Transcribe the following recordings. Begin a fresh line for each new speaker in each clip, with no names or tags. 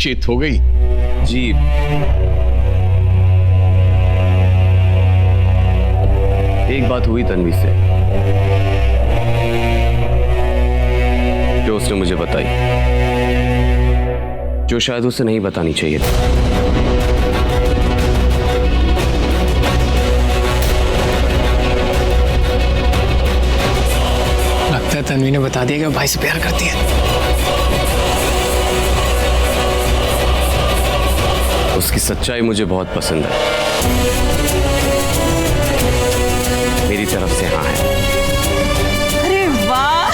बातचीत हो गई?
जी एक बात हुई तन्वी से जो उसने मुझे बताई, जो शायद उसे नहीं बतानी चाहिए थी।
लगता है तन्वी ने बता दिया कि वो भाई से प्यार करती है।
उसकी सच्चाई मुझे बहुत पसंद है। मेरी तरफ से हाँ है।
अरे वाह!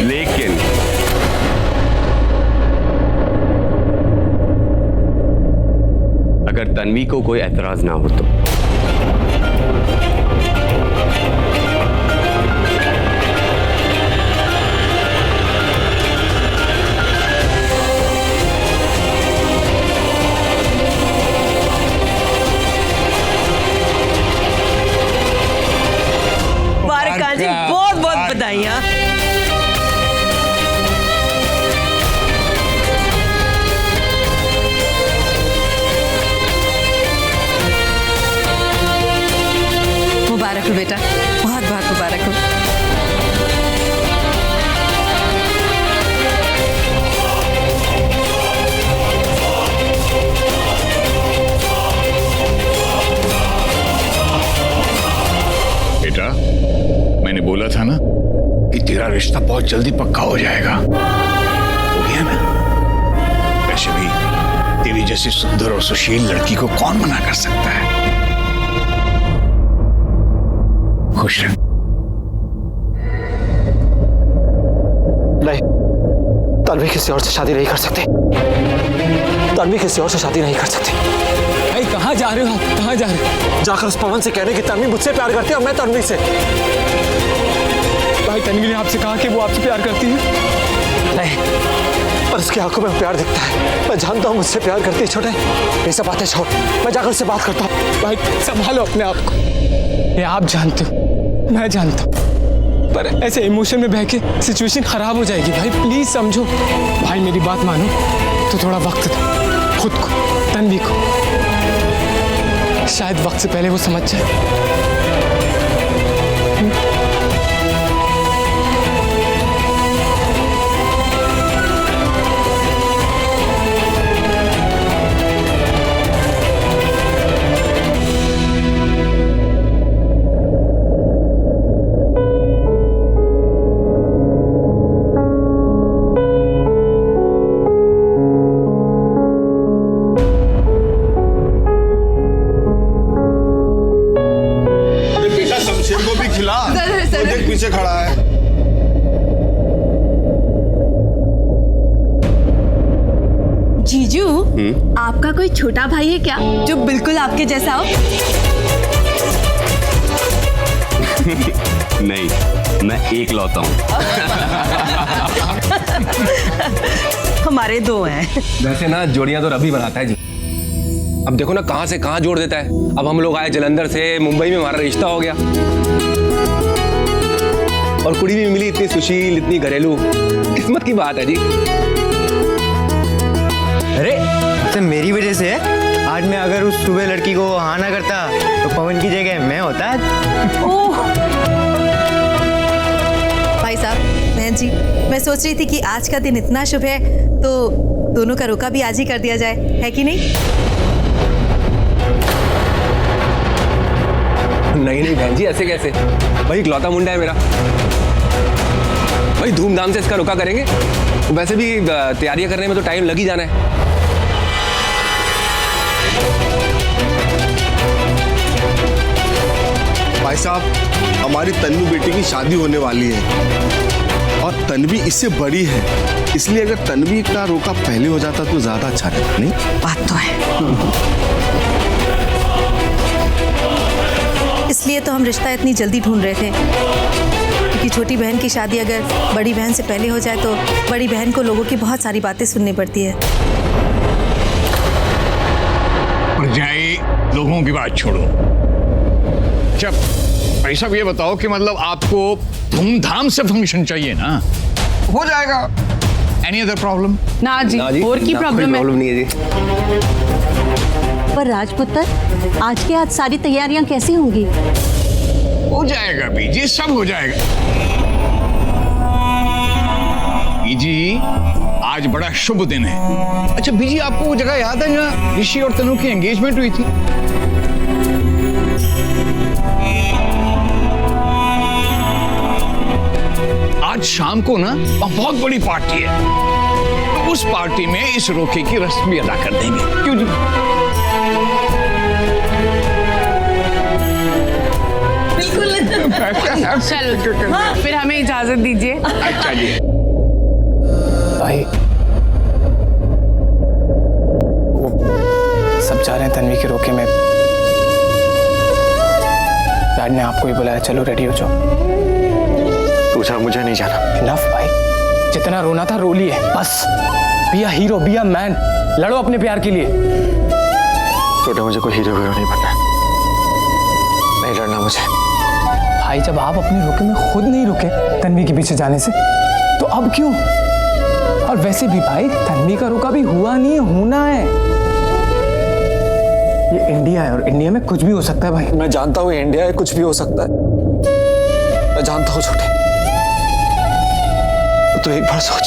लेकिन अगर तन्वी को कोई एतराज ना हो तो
जी बहुत बहुत बधाइयाँ।
मुबारक हो बेटा, बहुत बहुत मुबारक हो।
बेटा मैंने बोला था ना कि तेरा रिश्ता बहुत जल्दी पक्का हो जाएगा। हो गया ना? वैसे भी तेरी जैसी सुंदर और सुशील लड़की को कौन मना कर सकता है? खुश रह।
नहीं, तन्वी किसी और से शादी नहीं कर सकती। तन्वी किसी और से शादी नहीं कर सकती। भाई कहाँ जा रहे हो आप? कहाँ जा रहे हो? जाकर उस पवन से कहने की तन्वी मुझसे प्यार करती है और मैं तन्वी से। भाई तन्वी ने आपसे कहा कि वो आपसे प्यार करती है। नहीं, पर उसकी आंखों में प्यार दिखता है। मैं जानता हूँ मुझसे प्यार करती है। छोटे ये सब बातें छोड़, मैं जाकर उससे बात करता हूँ। भाई संभालो अपने आप को। ये आप जानते हो, मैं जानता हूँ, पर ऐसे इमोशन में बह के सिचुएशन खराब हो जाएगी। भाई प्लीज समझो। भाई मेरी बात मानो तो थोड़ा वक्त दो खुद को, तन्वी को। शायद वक्त से पहले वो समझ जाए।
पीछे खड़ा है।
जीजू, आपका कोई छोटा भाई है क्या जो बिल्कुल आपके जैसा हो?
नहीं, मैं एक लौता हूँ।
हमारे दो हैं।
वैसे ना जोड़ियां तो रवि बनाता है जी। अब देखो ना कहां से कहां जोड़ देता है। अब हम लोग आए जलंधर से, मुंबई में हमारा रिश्ता हो गया और कुड़ी भी मिली इतनी सुशील, इतनी घरेलू। किस्मत की बात है जी।
अरे तो मेरी वजह से है। आज मैं अगर उस सुबह लड़की को हाँ ना करता तो पवन की जगह मैं होता।
भाई साहब, बहन जी, मैं सोच रही थी कि आज का दिन इतना शुभ है तो दोनों का रोका भी आज ही कर दिया जाए, है कि नहीं?
नहीं बहन जी, ऐसे कैसे? भाई इकलौता मुंडा है मेरा। भाई धूमधाम से इसका रोका करेंगे। वैसे भी तैयारियां करने में तो टाइम लग ही जाना है।
भाई साहब, हमारी तन्वी बेटी की शादी होने वाली है और तन्वी इससे बड़ी है, इसलिए अगर तन्वी का रोका पहले हो जाता तो ज्यादा अच्छा रहता। नहीं,
बात तो है। इसलिए तो हम रिश्ता इतनी जल्दी ढूंढ रहे थे, क्योंकि छोटी बहन की शादी अगर बड़ी बहन से पहले हो जाए तो बड़ी बहन को लोगों की बहुत सारी बातें सुननी पड़ती है।
और जाए लोगों की बात छोड़ो, जब भाई साहब ये बताओ कि मतलब आपको धूमधाम से फंक्शन चाहिए ना, हो जाएगा। Any other problem?
ना जी, और की प्रॉब्लम है?
प्रॉब्लम नहीं है जी।
पर राजपुत्र, आज के आज सारी तैयारियां कैसी होंगी?
हो जाएगा बीजी, सब हो जाएगा। बीजी आज बड़ा शुभ दिन है। अच्छा बीजी, आपको वो जगह याद है जहाँ ऋषि और तनु की एंगेजमेंट हुई थी? आज शाम को ना वहाँ बहुत बड़ी पार्टी है, तो उस पार्टी में इस रोके की रस्म भी अदा कर देंगे। क्यों जी?
चलो फिर हमें इजाजत दीजिए।
अच्छा जी।
भाई वो सब जा रहे हैं तन्वी के रोके में। डैड ने आपको ही बुलाया, चलो रेडी हो जाओ।
पूछा, मुझे नहीं जाना।
इनफ भाई, जितना रोना था रो लिए, बस be a hero, be a man, लड़ो अपने प्यार के लिए।
छोटे, मुझे कोई हीरो नहीं बनना, नहीं लड़ना मुझे।
भाई जब आप अपने रोके में खुद नहीं रुके तन्वी के पीछे जाने से, तो अब क्यों? और वैसे भी भाई तन्वी का रोका भी हुआ नहीं है, होना है। ये इंडिया है और इंडिया में कुछ भी हो सकता है भाई।
मैं जानता हूँ इंडिया है, कुछ भी हो सकता है, मैं जानता हूँ छोटे। तो एक बार सोच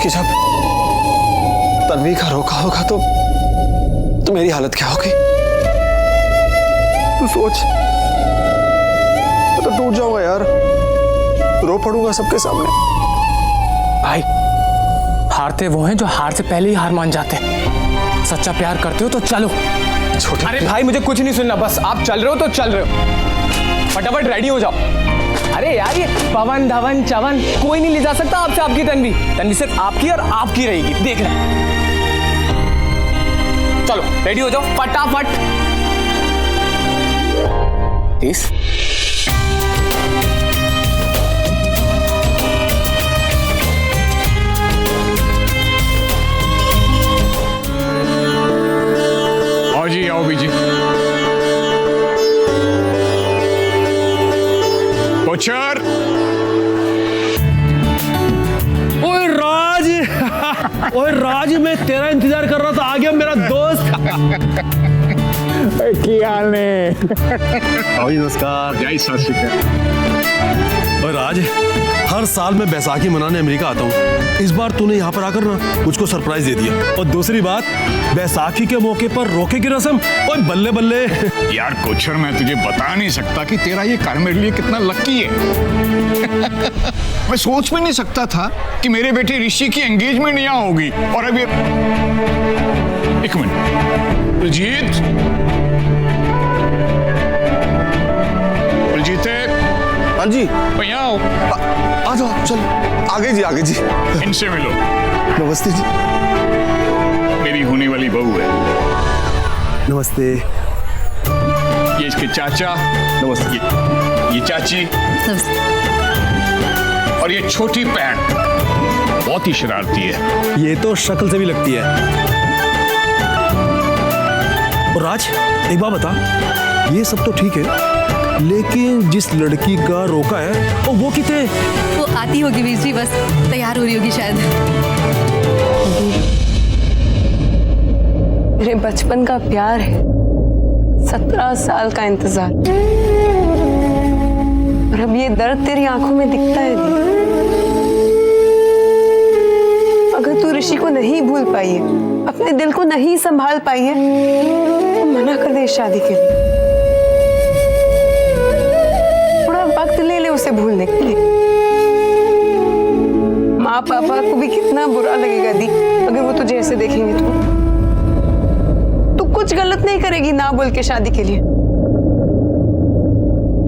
कि जब तन्वी का रोका होगा तो मेरी हालत क्या होगी? तू सोच, मैं तो टूट जाऊंगा यार, रो पड़ूंगा सबके सामने।
भाई हारते वो हैं जो हार से पहले ही हार मान जाते हैं। सच्चा प्यार करते हो तो चलो।
छोटे,
अरे भाई मुझे कुछ नहीं सुनना, बस आप चल रहे हो तो चल रहे हो, फटाफट रेडी हो जाओ। अरे यार ये पवन धवन चवन कोई नहीं ले जा सकता आपसे आपकी तन्वी। तन्वी सिर्फ आपकी और आपकी रहेगी, देख लें। चलो रेडी हो जाओ फटाफट। प्लीज।
आओ जी, आओ बीजी। कोचर।
ओए राज, ओए राज, मैं तेरा इंतजार कर रहा था, आ गया मेरा दोस्त।
की हाल ने?
नमस्कार।
जय सत श्री अकाल।
और राज, हर साल मैं बैसाखी मनाने अमेरिका आता हूँ। इस बार तूने यहाँ पर आकर ना मुझको सरप्राइज दे दिया। और दूसरी बात, बैसाखी के मौके पर रोके की रस्म, ओए बल्ले बल्ले।
यार कोचर, मैं तुझे बता नहीं सकता कि तेरा ये कार्य मेरे लिए कितना लकी है। मैं सोच भी नहीं सकता था कि मेरे बेटे ऋषि की एंगेजमेंट यहाँ होगी। और अभी एक मिनट, प्रजीत,
हाँ जी,
यहाँ आओ।
आ जाओ, चल आगे जी, आगे जी।
इनसे मिलो।
नमस्ते जी।
मेरी होने वाली बहू है।
नमस्ते।
ये इसके चाचा।
नमस्ते।
ये चाची। और ये छोटी बहन, बहुत ही शरारती है।
ये तो शक्ल से भी लगती है। और राज, एक बात बता, ये सब तो ठीक है, लेकिन जिस लड़की का रोका है वो कितने?
वो आती होगी वीर जी, बस तैयार हो रही होगी शायद।
मेरे बचपन का प्यार है, 17 साल का इंतजार, और अब ये दर्द तेरी आंखों में दिखता है दी। अगर तू ऋषि को नहीं भूल पाई है, अपने दिल को नहीं संभाल पाई है, तो मना कर दे इस शादी के लिए। थोड़ा वक्त ले ले उसे भूलने के लिए। माँ पापा को भी कितना बुरा लगेगा दी अगर वो तुझे ऐसे देखेंगे तो कुछ गलत नहीं करेगी ना बोल के शादी के लिए।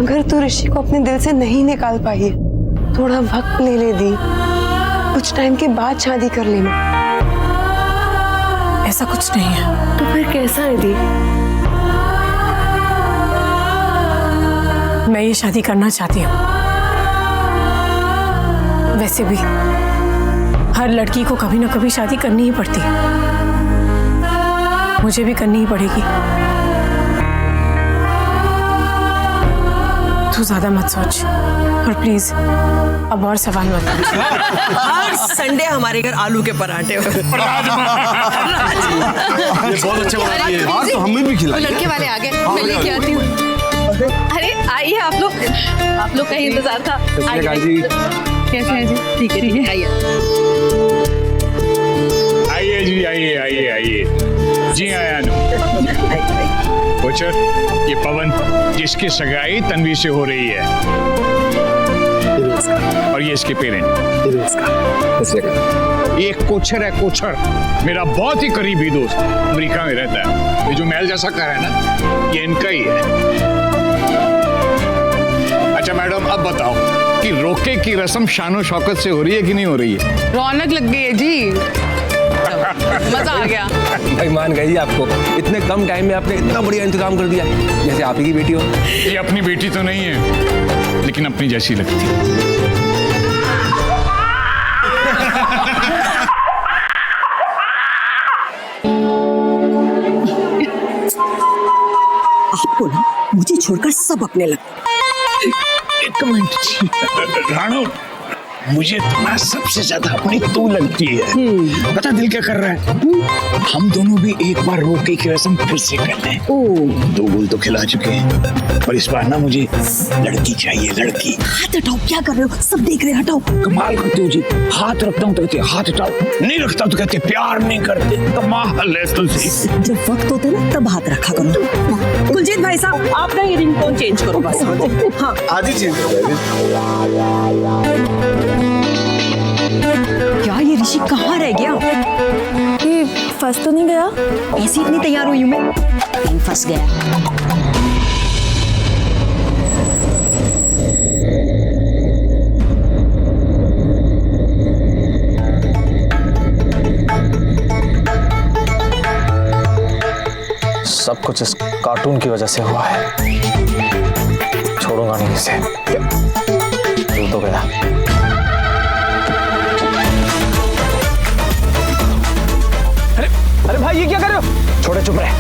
अगर तू ऋषि को अपने दिल से नहीं निकाल पाई है, थोड़ा वक्त ले ले दी, कुछ टाइम के बाद शादी कर लेना।
ऐसा कुछ नहीं है।
तो फिर कैसा है दी?
मैं ये शादी करना चाहती हूँ। वैसे भी हर लड़की को कभी ना कभी शादी करनी ही पड़ती है, मुझे भी करनी ही पड़ेगी।
तू ज्यादा मत सोच और प्लीज अब और सवाल मत पूछ।
हर संडे हमारे घर आलू के पराठे
ये बहुत अच्छे बना रही है।
आज तो हमें भी खिलाइए।
लड़के वाले आ गए, मैं लेके आती हूँ। अरे आइए आप लोग का ही इंतजार था। कैसे हैं जी? ठीक है आइए।
आइए जी, आइए जी, आया नु। कोचर, ये पवन जिसकी सगाई तन्वी से हो रही है और ये इसके पेरेंट। ये कोचर है, कोचर मेरा बहुत ही करीबी दोस्त, अमेरिका में रहता है। ये जो महल जैसा घर है ना, ये इनका ही है। अच्छा मैडम, अब बताओ कि रोके की रस्म शानो शौकत से हो रही है कि नहीं हो रही है?
रौनक लग गई है जी, मजा आ गया।
भाई मान गई आपको, इतने कम टाइम में आपने इतना बढ़िया इंतजाम कर दिया, जैसे आप ही की बेटी हो।
ये अपनी बेटी तो नहीं है, लेकिन अपनी जैसी लगती है।
आपको ना मुझे छोड़कर सब अपने लगते।
एक मिनट राणो, मुझे तो ना सबसे ज्यादा अपनी तू लगती है। पता दिल क्या कर रहा है? हम दोनों भी एक बार रोके की रस्म फिर से कर लें। दो गोल तो खिला चुके हैं, पर इस बार ना मुझे लड़की चाहिए, लड़की।
हाथ हटाओ, क्या कर रहे हो? सब देख रहे हैं, हटाओ।
कमाल करते हो जी, हाथ रखता हूँ तो कहते हाथ हटाओ, नहीं रखता तो कहते प्यार नहीं करते। कमाल है तुलसी।
जब वक्त होता है ना तब हाथ रखा करो। कुलजीत भाई साहब, आप ना ये रिंगटोन चेंज करो बस। हाँ
आधी चीज
क्या ये ऋषि कहाँ रह गया?
ये फंस तो नहीं गया?
ऐसी इतनी तैयार हुई हूँ मैं, कहीं फंस गया।
सब कुछ इस कार्टून की वजह से हुआ है। छोड़ूंगा नहीं इसे। तू तो गया। अरे भाई, ये क्या कर रहे हो? छोड़े, चुप रहे।